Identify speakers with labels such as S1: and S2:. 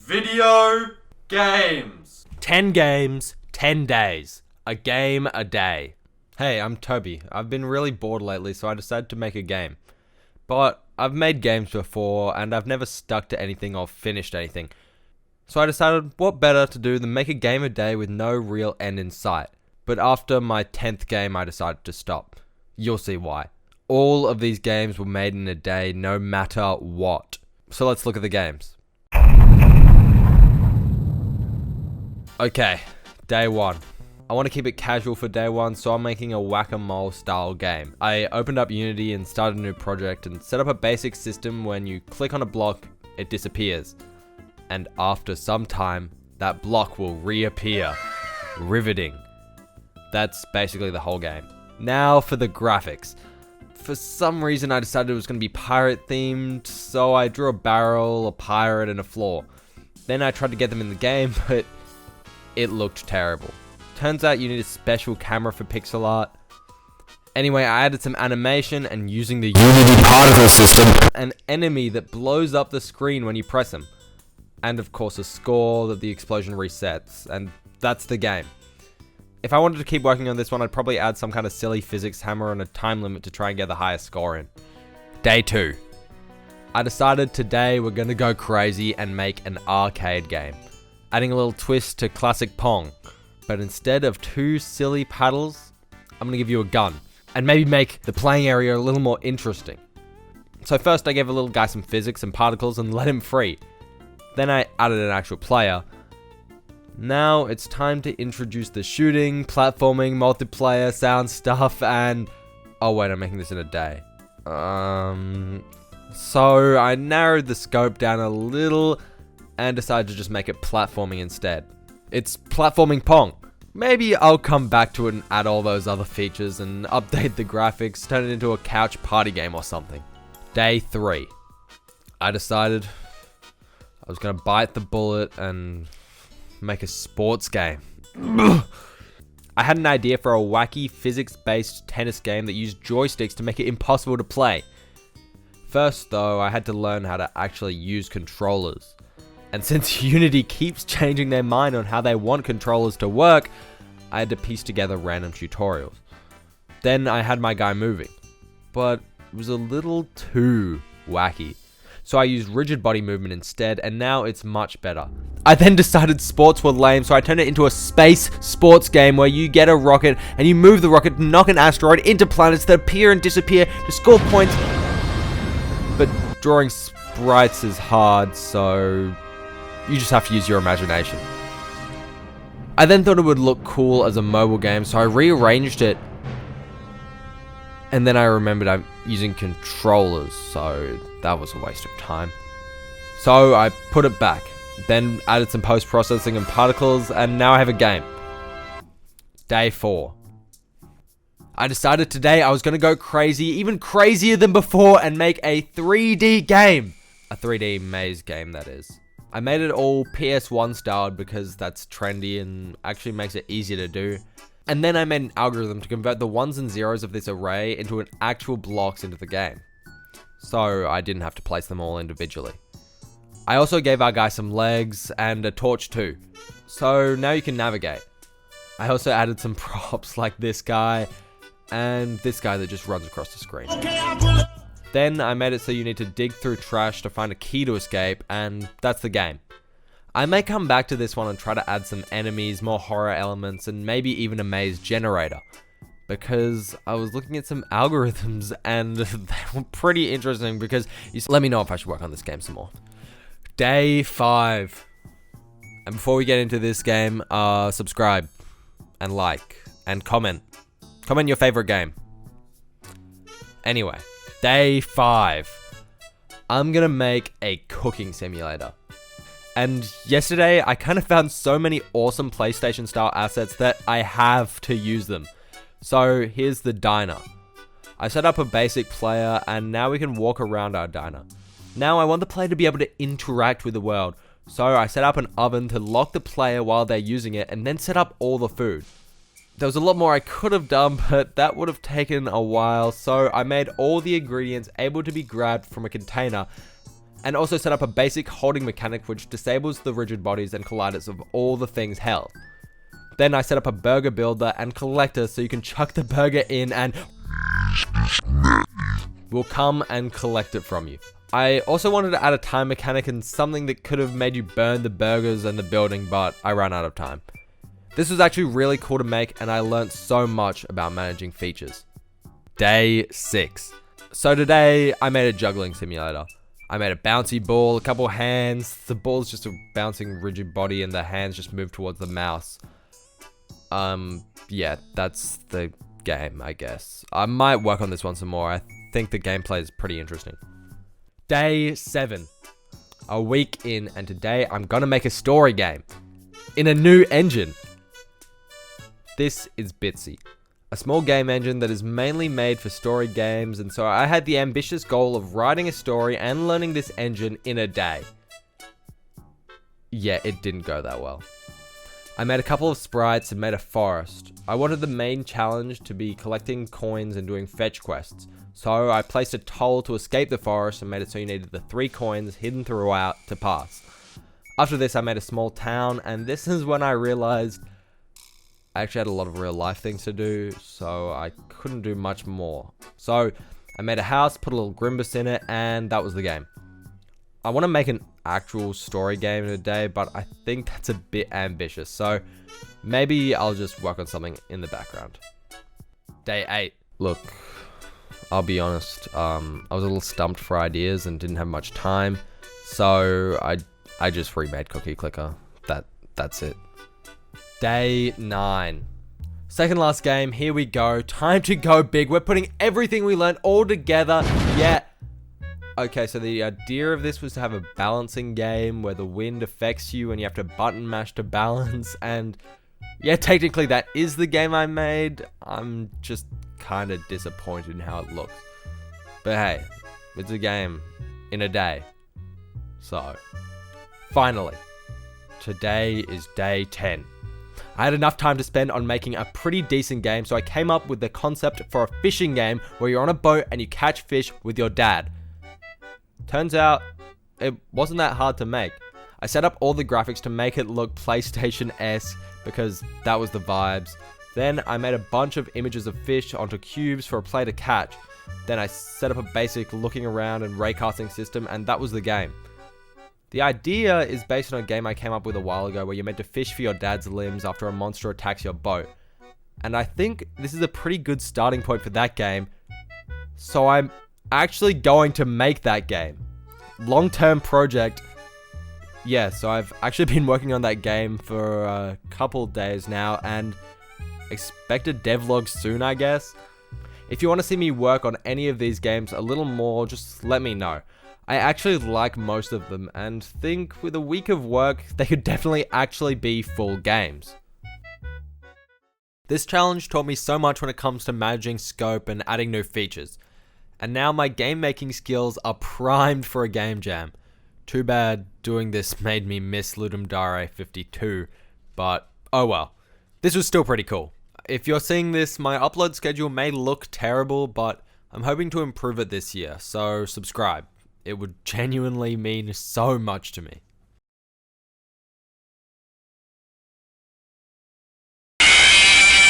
S1: Video games.
S2: 10 games, 10 days. A game a day. Hey, I'm Toby. I've been really bored lately, so I decided to make a game. But I've made games before, and I've never stuck to anything or finished anything. So I decided what better to do than make a game a day with no real end in sight. But after my 10th game, I decided to stop. You'll see why. All of these games were made in a day, no matter what. So let's look at the games. Okay, day one. I want to keep it casual for day one, so I'm making a whack-a-mole style game. I opened up Unity and started a new project and set up a basic system. When you click on a block, it disappears. And after some time, that block will reappear. Riveting. That's basically the whole game. Now for the graphics. For some reason I decided it was going to be pirate themed, so I drew a barrel, a pirate, and a floor. Then I tried to get them in the game, but it looked terrible. Turns out you need a special camera for pixel art. Anyway, I added some animation and using the Unity particle system, an enemy that blows up the screen when you press him. And of course a score that the explosion resets, and that's the game. If I wanted to keep working on this one, I'd probably add some kind of silly physics hammer and a time limit to try and get the highest score in. Day 2. I decided today we're gonna go crazy and make an arcade game. Adding a little twist to classic Pong. But instead of 2 silly paddles, I'm gonna give you a gun. And maybe make the playing area a little more interesting. So first I gave a little guy some physics and particles and let him free. Then I added an actual player. Now it's time to introduce the shooting, platforming, multiplayer, sound stuff, and... oh wait, I'm making this in a day. So I narrowed the scope down a little and decided to just make it platforming instead. It's platforming Pong. Maybe I'll come back to it and add all those other features and update the graphics, turn it into a couch party game or something. Day 3. I decided I was gonna bite the bullet and make a sports game. I had an idea for a wacky physics-based tennis game that used joysticks to make it impossible to play. First though, I had to learn how to actually use controllers. And since Unity keeps changing their mind on how they want controllers to work, I had to piece together random tutorials. Then I had my guy moving, but it was a little too wacky. So I used rigid body movement instead, and now it's much better. I then decided sports were lame, so I turned it into a space sports game where you get a rocket and you move the rocket to knock an asteroid into planets that appear and disappear to score points. But drawing sprites is hard, so you just have to use your imagination. I then thought it would look cool as a mobile game, so I rearranged it. And then I remembered I'm using controllers, so that was a waste of time. So I put it back, then added some post-processing and particles, and now I have a game. Day 4. I decided today I was going to go crazy, even crazier than before, and make a 3D game. A 3D maze game, that is. I made it all PS1 styled because that's trendy and actually makes it easier to do. And then I made an algorithm to convert the ones and zeros of this array into an actual blocks into the game. So I didn't have to place them all individually. I also gave our guy some legs and a torch too. So now you can navigate. I also added some props like this guy and this guy that just runs across the screen. Then I made it so you need to dig through trash to find a key to escape, and that's the game. I may come back to this one and try to add some enemies, more horror elements, and maybe even a maze generator. Because I was looking at some algorithms and they were pretty interesting because let me know if I should work on this game some more. Day 5. And before we get into this game, subscribe and like and comment. Comment your favorite game. Anyway. Day 5. I'm gonna make a cooking simulator. And yesterday, I kind of found so many awesome PlayStation style assets that I have to use them. So here's the diner. I set up a basic player and now we can walk around our diner. Now I want the player to be able to interact with the world. So I set up an oven to lock the player while they're using it and then set up all the food. There was a lot more I could have done, but that would have taken a while, so I made all the ingredients able to be grabbed from a container and also set up a basic holding mechanic which disables the rigid bodies and colliders of all the things held. Then I set up a burger builder and collector so you can chuck the burger in and will come and collect it from you. I also wanted to add a time mechanic and something that could have made you burn the burgers and the building, but I ran out of time. This was actually really cool to make, and I learned so much about managing features. Day 6. So today, I made a juggling simulator. I made a bouncy ball, a couple hands. The ball's just a bouncing rigid body and the hands just move towards the mouse. Yeah, that's the game, I guess. I might work on this one some more. I think the gameplay is pretty interesting. Day 7. A week in, and today I'm gonna make a story game in a new engine. This is Bitsy, a small game engine that is mainly made for story games, and so I had the ambitious goal of writing a story and learning this engine in a day. Yeah, it didn't go that well. I made a couple of sprites and made a forest. I wanted the main challenge to be collecting coins and doing fetch quests, so I placed a toll to escape the forest and made it so you needed the 3 coins hidden throughout to pass. After this, I made a small town, and this is when I realized I actually had a lot of real life things to do, so I couldn't do much more. So I made a house, put a little Grimbus in it, and that was the game. I want to make an actual story game in a day, but I think that's a bit ambitious, so maybe I'll just work on something in the background. Day 8. Look, I'll be honest, I was a little stumped for ideas and didn't have much time, so I just remade Cookie Clicker. That's it. Day 9. Second last game, here we go. Time to go big. We're putting everything we learned all together. Yeah. Okay, so the idea of this was to have a balancing game where the wind affects you and you have to button mash to balance. And yeah, technically that is the game I made. I'm just kind of disappointed in how it looks. But hey, it's a game in a day. So, finally, today is day 10. I had enough time to spend on making a pretty decent game, so I came up with the concept for a fishing game where you're on a boat and you catch fish with your dad. Turns out, it wasn't that hard to make. I set up all the graphics to make it look PlayStation-esque because that was the vibes. Then I made a bunch of images of fish onto cubes for a player to catch. Then I set up a basic looking around and raycasting system, and that was the game. The idea is based on a game I came up with a while ago where you're meant to fish for your dad's limbs after a monster attacks your boat. And I think this is a pretty good starting point for that game. So I'm actually going to make that game. Long-term project. Yeah, so I've actually been working on that game for a couple days now and expect a devlog soon, I guess. If you want to see me work on any of these games a little more, just let me know. I actually like most of them and think with a week of work, they could definitely actually be full games. This challenge taught me so much when it comes to managing scope and adding new features. And now my game making skills are primed for a game jam. Too bad doing this made me miss Ludum Dare 52, but oh well. This was still pretty cool. If you're seeing this, my upload schedule may look terrible, but I'm hoping to improve it this year, so subscribe. It would genuinely mean so much to me.